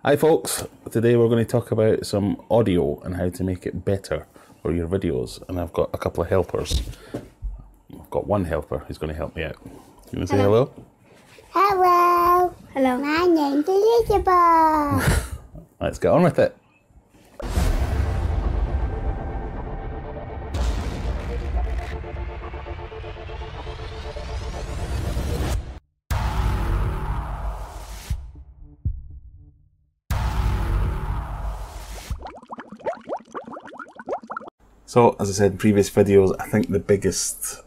Hi folks, today we're going to talk about some audio and how to make it better for your videos, and I've got a couple of helpers. I've got one helper who's going to help me out. You want to say hello? Hello. Hello. My name's Elizabeth. Let's get on with it. So, as I said in previous videos, I think the biggest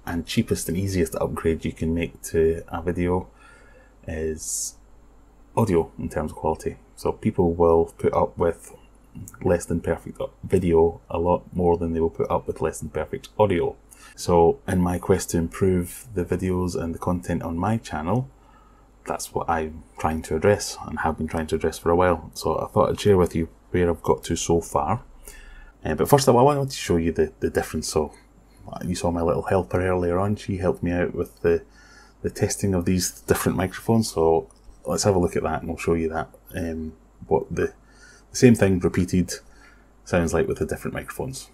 and cheapest and easiest upgrade you can make to a video is audio in terms of quality. So people will put up with less than perfect video a lot more than they will put up with less than perfect audio. So in my quest to improve the videos and the content on my channel, that's what I'm trying to address and have been trying to address for a while. So I thought I'd share with you where I've got to so far. But first of all, I wanted to show you the difference. So you saw my little helper earlier on. She helped me out with the testing of these different microphones. So let's have a look at that and we'll show you that. What the same thing repeated sounds like with the different microphones.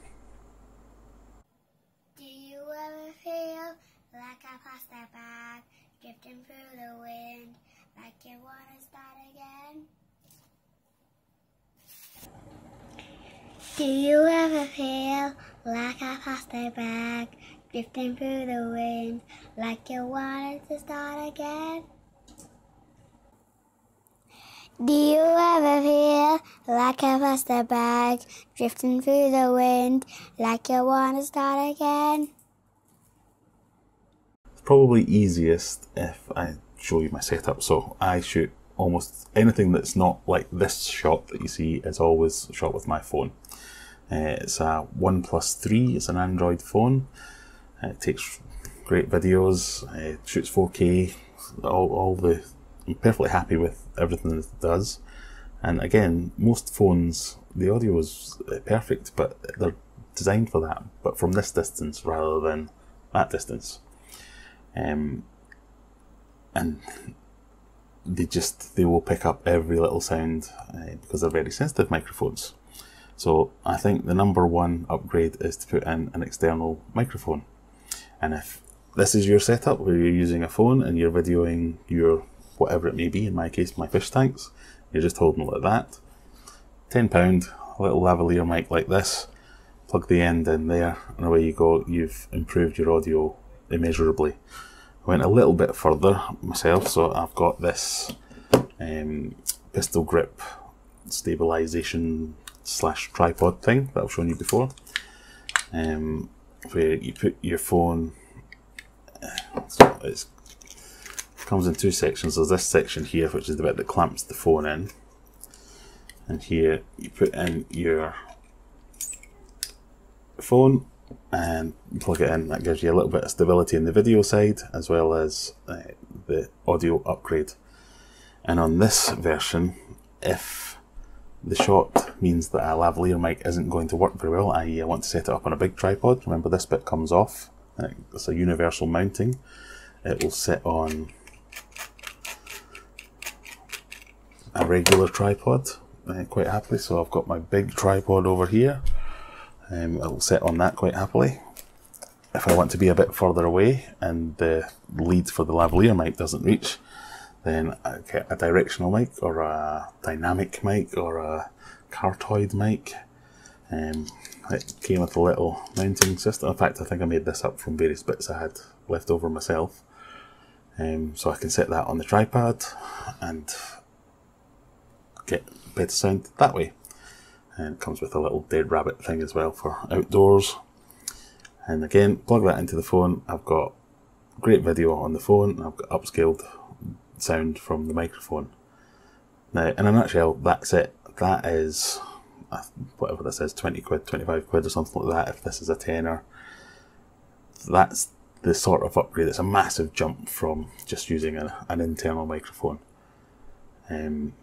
Do you ever feel like a plastic bag drifting through the wind, like you want to start again? Do you ever feel like a plastic bag drifting through the wind, like you wanted to start again? Do you ever feel like a plastic bag drifting through the wind, like you want to start again? It's probably easiest if I show you my setup. So I shoot almost anything that's not like this shot that you see is always shot with my phone. It's a OnePlus 3, it's an Android phone. It takes great videos, it shoots 4K, I'm perfectly happy with everything that it does. And again, most phones, the audio is perfect, but they're designed for that, but from this distance rather than that distance. And they will pick up every little sound because they're very sensitive microphones. So I think the number one upgrade is to put in an external microphone. And if this is your setup where you're using a phone and you're videoing your whatever it may be, in my case my fish tanks, you're just holding it like that. £10, a little lavalier mic like this, plug the end in there and away you go. You've improved your audio immeasurably. I went a little bit further myself, so I've got this pistol grip stabilization / tripod thing that I've shown you before, where you put your phone, so it comes in two sections. There's this section here, which is the bit that clamps the phone in, and here you put in your phone and plug it in. That gives you a little bit of stability in the video side as well as the audio upgrade. And on this version, if the shot means that a lavalier mic isn't going to work very well, i.e. I want to set it up on a big tripod, remember this bit comes off, it's a universal mounting, it will sit on a regular tripod quite happily. So I've got my big tripod over here, it will sit on that quite happily. If I want to be a bit further away and the lead for the lavalier mic doesn't reach, then I get a directional mic or a dynamic mic or a cartoid mic. It came with a little mounting system. In fact, I think I made this up from various bits I had left over myself. So I can set that on the tripod and get better sound that way. And it comes with a little dead rabbit thing as well for outdoors. And again, plug that into the phone. I've got great video on the phone, and I've got upscaled sound from the microphone. Now, in a nutshell, that's it. That is, whatever this is, 20 quid, 25 quid or something like that, if this is a tenner. That's the sort of upgrade. It's a massive jump from just using an internal microphone. And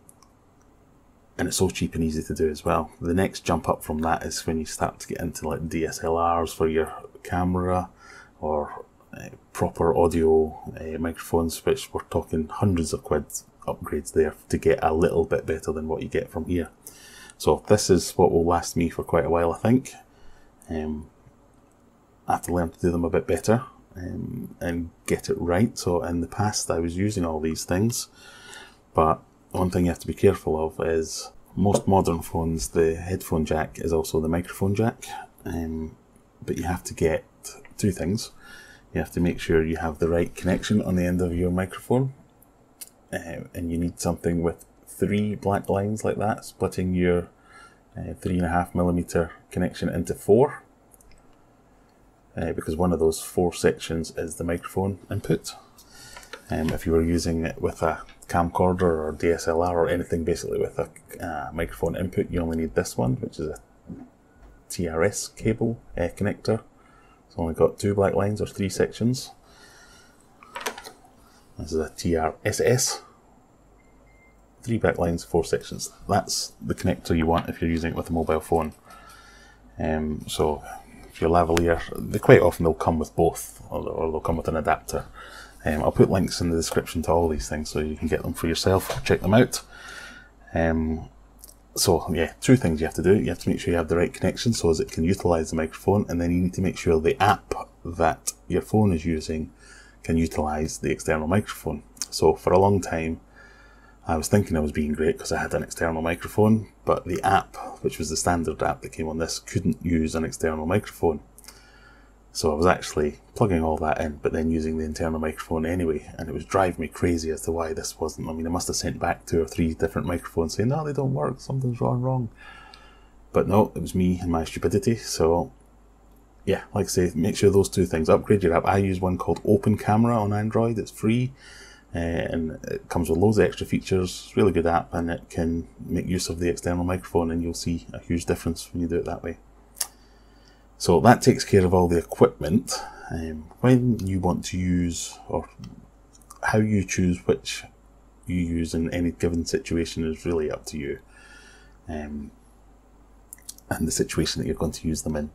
it's so cheap and easy to do as well. The next jump up from that is when you start to get into like DSLRs for your camera, or proper audio microphones, which we're talking hundreds of quid upgrades there to get a little bit better than what you get from here. So this is what will last me for quite a while, I think. I have to learn to do them a bit better and get it right. So in the past I was using all these things, but one thing you have to be careful of is most modern phones, the headphone jack is also the microphone jack, but you have to get two things. You have to make sure you have the right connection on the end of your microphone, and you need something with 3 black lines like that, splitting your 3.5mm connection into 4, because one of those 4 sections is the microphone input. If you were using it with a camcorder or DSLR or anything basically with a microphone input, you only need this one, which is a TRS cable connector. It's only got 2 black lines or 3 sections. This is a TRSS, 3 black lines, 4 sections. That's the connector you want if you're using it with a mobile phone. So if your lavalier, quite often they'll come with both, or they'll come with an adapter. I'll put links in the description to all these things so you can get them for yourself, check them out. So yeah, 2 things you have to do. You have to make sure you have the right connection so as it can utilise the microphone, and then you need to make sure the app that your phone is using can utilise the external microphone. So for a long time I was thinking I was being great because I had an external microphone, but the app, which was the standard app that came on this, couldn't use an external microphone. So I was actually plugging all that in, but then using the internal microphone anyway, and it was driving me crazy as to why this wasn't. I mean, I must have sent back 2 or 3 different microphones saying, no, they don't work, something's wrong. But no, it was me and my stupidity. So yeah, like I say, make sure those 2 things. Upgrade your app. I use one called Open Camera on Android. It's free, and it comes with loads of extra features. Really good app, and it can make use of the external microphone, and you'll see a huge difference when you do it that way. So that takes care of all the equipment. When you want to use, or how you choose which you use in any given situation is really up to you, and the situation that you're going to use them in.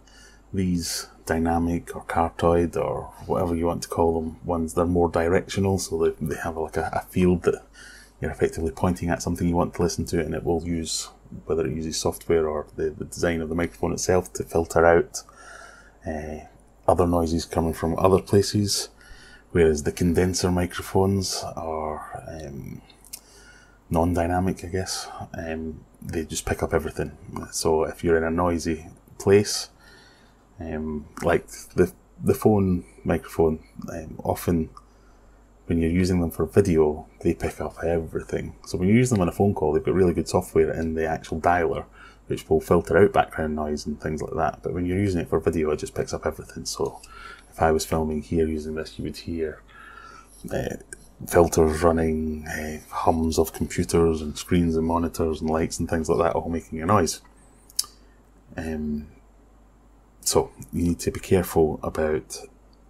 These dynamic or cartoid or whatever you want to call them ones, they're more directional, so they have like a field that you're effectively pointing at something you want to listen to, and it will use, whether it uses software or the design of the microphone itself, to filter out other noises coming from other places, whereas the condenser microphones are non-dynamic, I guess. They just pick up everything. So if you're in a noisy place, like the phone microphone, often when you're using them for video, they pick up everything. So when you use them on a phone call, they've got really good software in the actual dialer, which will filter out background noise and things like that. But when you're using it for video, it just picks up everything. So if I was filming here using this, you would hear filters running, hums of computers and screens and monitors and lights and things like that, all making a noise. So you need to be careful about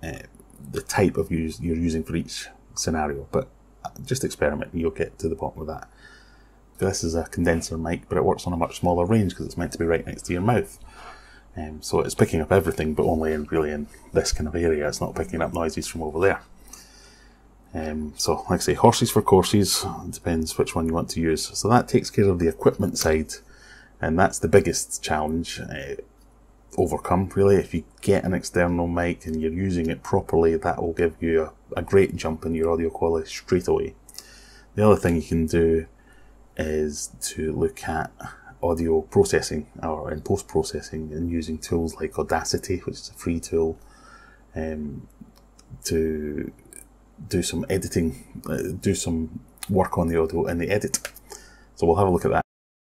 the type of use you're using for each scenario, but just experiment and you'll get to the bottom of that. This is a condenser mic, but it works on a much smaller range because it's meant to be right next to your mouth. So it's picking up everything, but only really in this kind of area. It's not picking up noises from over there. So like I say, horses for courses. It depends which one you want to use. So that takes care of the equipment side, and that's the biggest challenge overcome really. If you get an external mic and you're using it properly, that will give you a great jump in your audio quality straight away. The other thing you can do is to look at audio processing or in post-processing, and using tools like Audacity, which is a free tool, to do some editing, do some work on the audio in the edit. So we'll have a look at that.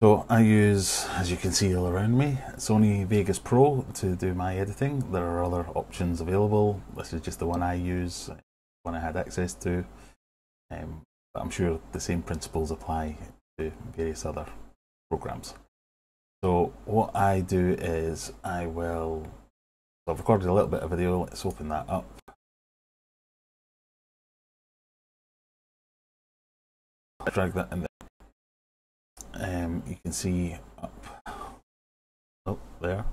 So I use, as you can see all around me, Sony Vegas Pro to do my editing. There are other options available. This is just the one I use, one I had access to. But I'm sure the same principles apply to various other programs. So what I do is I've recorded a little bit of video. Let's open that up. I drag that in there. You can see up, oh, there.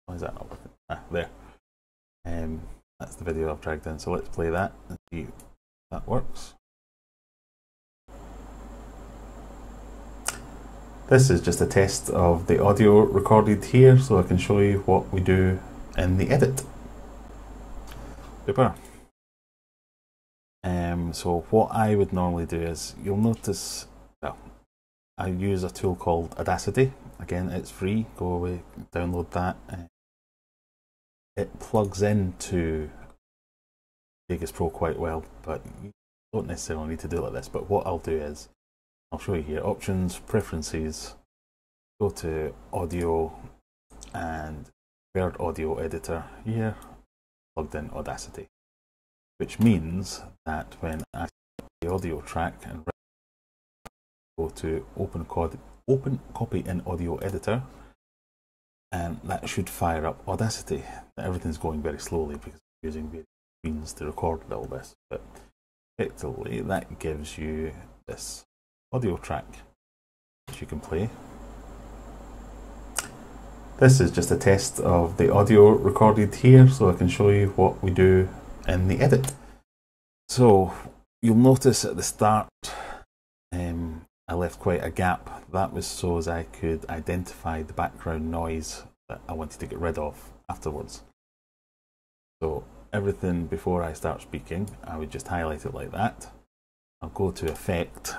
Why is that not working? There. That's the video I've dragged in. So let's play that and see if that works. This is just a test of the audio recorded here so I can show you what we do in the edit. Super. So what I would normally do is, you'll notice, well, I use a tool called Audacity. Again, it's free, go away, download that. It plugs into Vegas Pro quite well, but you don't necessarily need to do it like this. But what I'll do is, I'll show you here, options, preferences, go to audio and preferred audio editor here, plugged in Audacity, which means that when I set the audio track and go to open copy in audio editor, and that should fire up Audacity. Everything's going very slowly because I'm using various screens to record all this, but effectively that gives you this audio track which you can play. This is just a test of the audio recorded here so I can show you what we do in the edit. So you'll notice at the start I left quite a gap. That was so as I could identify the background noise that I wanted to get rid of afterwards. So everything before I start speaking, I would just highlight it like that. I'll go to Effect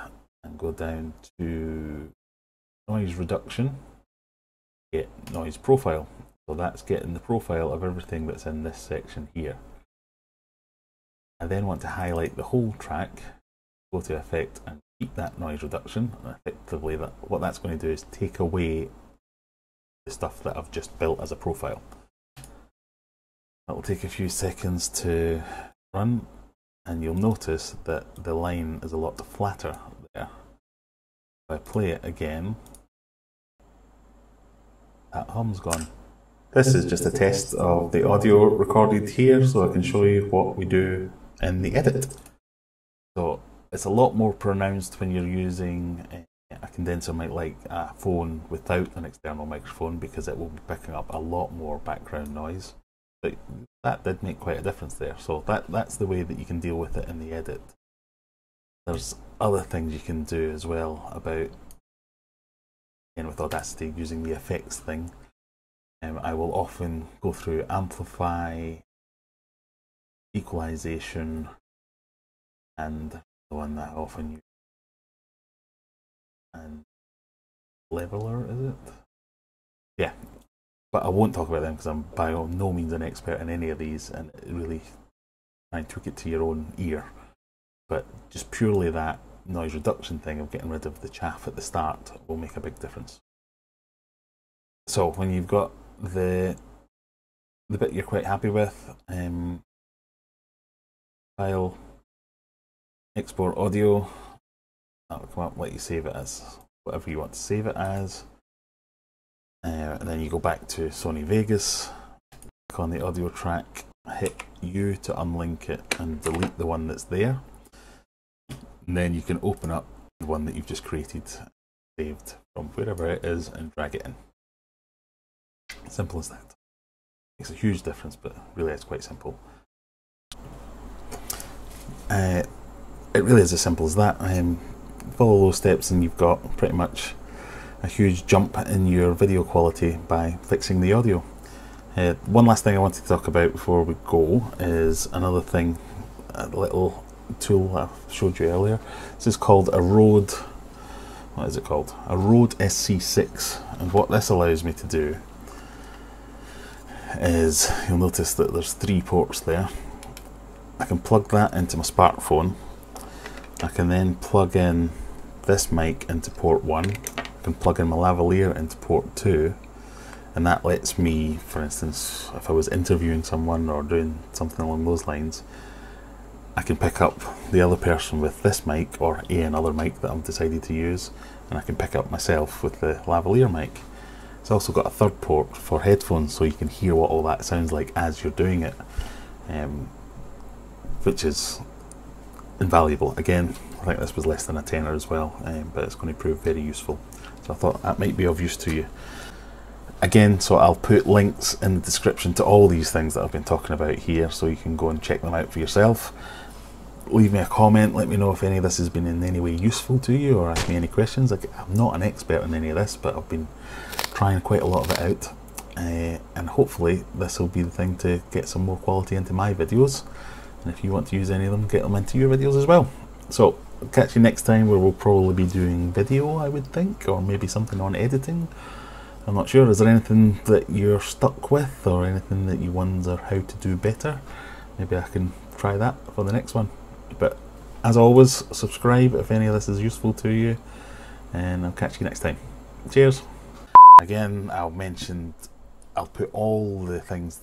and go down to Noise Reduction, get Noise Profile. So that's getting the profile of everything that's in this section here. I then want to highlight the whole track, go to Effect and keep that noise reduction, and effectively what that's going to do is take away the stuff that I've just built as a profile. That'll take a few seconds to run, and you'll notice that the line is a lot flatter there. If I play it again, that hum's gone. This is just a test of the audio recorded here so I can show you what we do in the edit. So it's a lot more pronounced when you're using a condenser mic like a phone without an external microphone, because it will be picking up a lot more background noise. But that did make quite a difference there. So that's the way that you can deal with it in the edit. There's other things you can do as well about, again with Audacity, using the effects thing. I will often go through amplify, equalization, and the one that I often use, and leveler, is it? Yeah, but I won't talk about them because I'm by no means an expert in any of these, and really try and tweak it to your own ear. But just purely that noise reduction thing of getting rid of the chaff at the start will make a big difference. So when you've got the bit you're quite happy with, file, export audio, that'll come up, let you save it as whatever you want to save it as, and then you go back to Sony Vegas, click on the audio track, hit U to unlink it and delete the one that's there, and then you can open up the one that you've just created, saved from wherever it is, and drag it in. Simple as that. Makes a huge difference, but really it's quite simple. It really is as simple as that. Follow those steps and you've got pretty much a huge jump in your video quality by fixing the audio. One last thing I wanted to talk about before we go is another thing, a little tool I showed you earlier. This is called a Rode, what is it called? A Rode SC6, and what this allows me to do is, you'll notice that there's 3 ports there. I can plug that into my smartphone. I can then plug in this mic into port 1. I can plug in my lavalier into port 2, and that lets me, for instance, if I was interviewing someone or doing something along those lines, I can pick up the other person with this mic, or another mic that I've decided to use, and I can pick up myself with the lavalier mic. It's also got a third port for headphones, so you can hear what all that sounds like as you're doing it, which is invaluable. Again, I think this was less than a tenner as well, but it's going to prove very useful. So I thought that might be of use to you. Again, so I'll put links in the description to all these things that I've been talking about here, so you can go and check them out for yourself. leave me a comment, let me know if any of this has been in any way useful to you, or ask me any questions. Like, I'm not an expert in any of this, but I've been trying quite a lot of it out, and hopefully this will be the thing to get some more quality into my videos, and if you want to use any of them, get them into your videos as well. So I'll catch you next time, where we'll probably be doing video, I would think, or maybe something on editing. I'm not sure. Is there anything that you're stuck with, or anything that you wonder how to do better? Maybe I can try that for the next one. But as always, subscribe if any of this is useful to you, and I'll catch you next time. Cheers. Again, I'll put all the things